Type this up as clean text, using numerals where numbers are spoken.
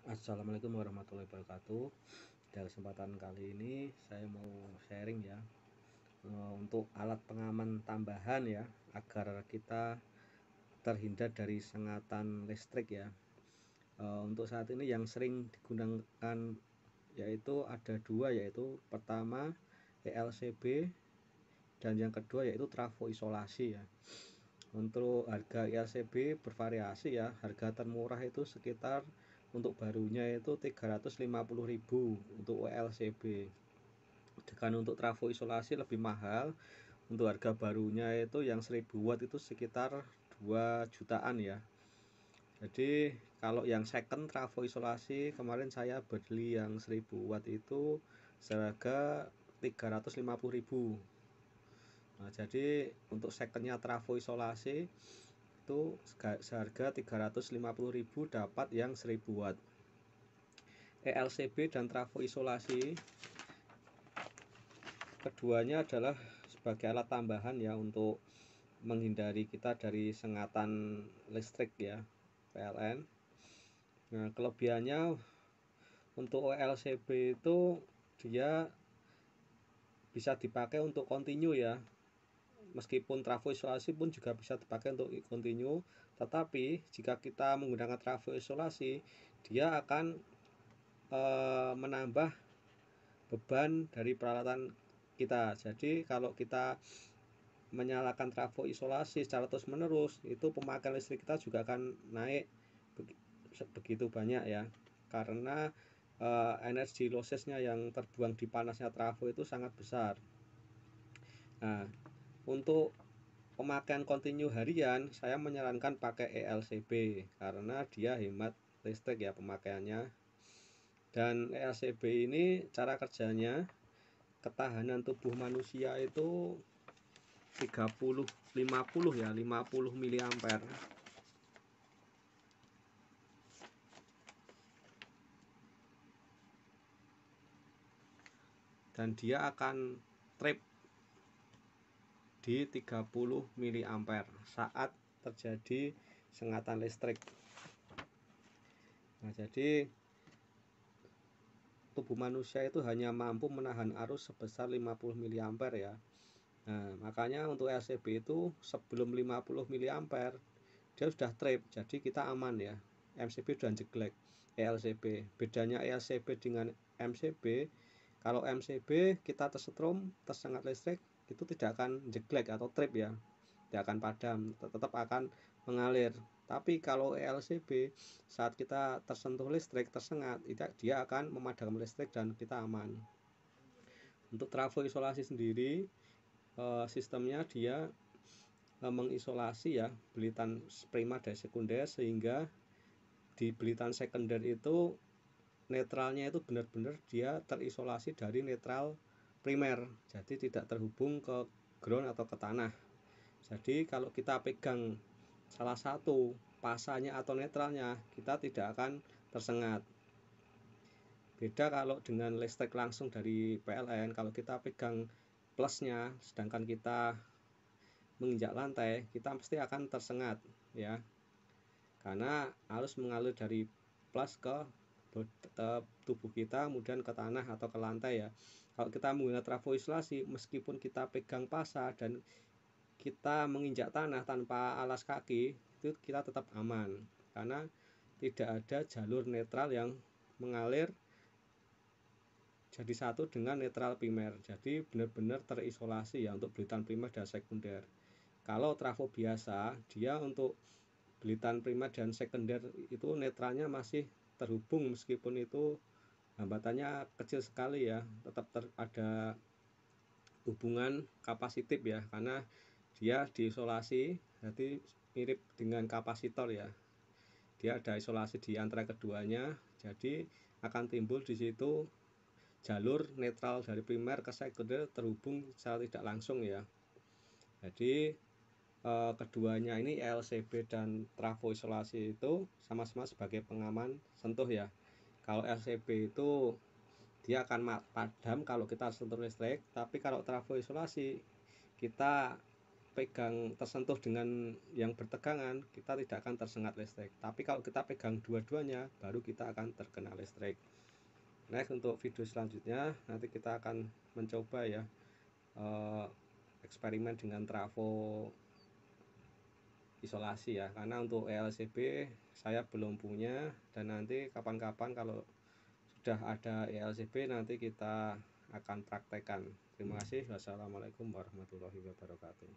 Assalamualaikum warahmatullahi wabarakatuh. Pada kesempatan kali ini saya mau sharing ya, untuk alat pengaman tambahan ya, agar kita terhindar dari sengatan listrik ya. Untuk saat ini yang sering digunakan yaitu ada dua, yaitu pertama ELCB dan yang kedua yaitu trafo isolasi ya. Untuk harga ELCB bervariasi ya, harga termurah itu sekitar untuk barunya itu 350.000 untuk ELCB. Dan untuk trafo isolasi lebih mahal, untuk harga barunya itu yang 1000 watt itu sekitar 2 jutaan ya. Jadi kalau yang second trafo isolasi kemarin saya beli yang 1000 watt itu seharga 350.000. Nah, jadi untuk secondnya trafo isolasi itu seharga 350.000 dapat yang 1000 watt. ELCB dan trafo isolasi keduanya adalah sebagai alat tambahan ya untuk menghindari kita dari sengatan listrik ya, PLN. Nah, kelebihannya untuk ELCB itu dia bisa dipakai untuk kontinu ya, meskipun trafo isolasi pun juga bisa dipakai untuk kontinu, tetapi jika kita menggunakan trafo isolasi dia akan menambah beban dari peralatan kita. Jadi kalau kita menyalakan trafo isolasi secara terus menerus, itu pemakaian listrik kita juga akan naik begitu banyak ya, karena energi lossesnya yang terbuang di panasnya trafo itu sangat besar. Nah, untuk pemakaian kontinu harian saya menyarankan pakai ELCB karena dia hemat listrik ya pemakaiannya. Dan ELCB ini cara kerjanya, ketahanan tubuh manusia itu 50 ya, 50 mA. Dan dia akan trip di 30 mA saat terjadi sengatan listrik. Nah, jadi tubuh manusia itu hanya mampu menahan arus sebesar 50 mA ya. Nah, makanya untuk ELCB itu sebelum 50 mA dia sudah trip, jadi kita aman ya. MCB sudah jeglek. ELCB, bedanya ELCB dengan MCB, kalau MCB kita tersetrum, tersengat listrik, itu tidak akan jeglek atau trip ya, tidak akan padam, tetap akan mengalir. Tapi kalau ELCB, saat kita tersentuh listrik, tersengat, dia akan memadamkan listrik dan kita aman. Untuk trafo isolasi sendiri, sistemnya dia mengisolasi ya belitan primer dan sekunder, sehingga di belitan sekunder itu netralnya itu benar-benar dia terisolasi dari netral primer, jadi tidak terhubung ke ground atau ke tanah. Jadi kalau kita pegang salah satu pasanya atau netralnya, kita tidak akan tersengat. Beda kalau dengan listrik langsung dari PLN, kalau kita pegang plusnya sedangkan kita menginjak lantai, kita pasti akan tersengat ya, karena arus mengalir dari plus ke tubuh kita kemudian ke tanah atau ke lantai ya. Kalau kita menggunakan trafo isolasi, meskipun kita pegang pasa dan kita menginjak tanah tanpa alas kaki, itu kita tetap aman karena tidak ada jalur netral yang mengalir jadi satu dengan netral primer. Jadi benar-benar terisolasi ya untuk belitan primer dan sekunder. Kalau trafo biasa, dia untuk belitan primer dan sekunder itu netralnya masih terhubung, meskipun itu hambatannya kecil sekali ya, tetap ada hubungan kapasitif ya, karena dia diisolasi, jadi mirip dengan kapasitor ya, dia ada isolasi di antara keduanya, jadi akan timbul di situ jalur netral dari primer ke sekunder terhubung secara tidak langsung ya. Jadi keduanya ini ELCB dan trafo isolasi itu sama-sama sebagai pengaman sentuh ya. Kalau ELCB itu dia akan padam kalau kita sentuh listrik, tapi kalau trafo isolasi kita pegang tersentuh dengan yang bertegangan, kita tidak akan tersengat listrik. Tapi kalau kita pegang dua-duanya, baru kita akan terkena listrik. Next, untuk video selanjutnya nanti kita akan mencoba ya eksperimen dengan trafo isolasi ya, karena untuk ELCB saya belum punya, dan nanti kapan-kapan kalau sudah ada ELCB nanti kita akan praktekkan. Terima kasih. Wassalamualaikum warahmatullahi wabarakatuh.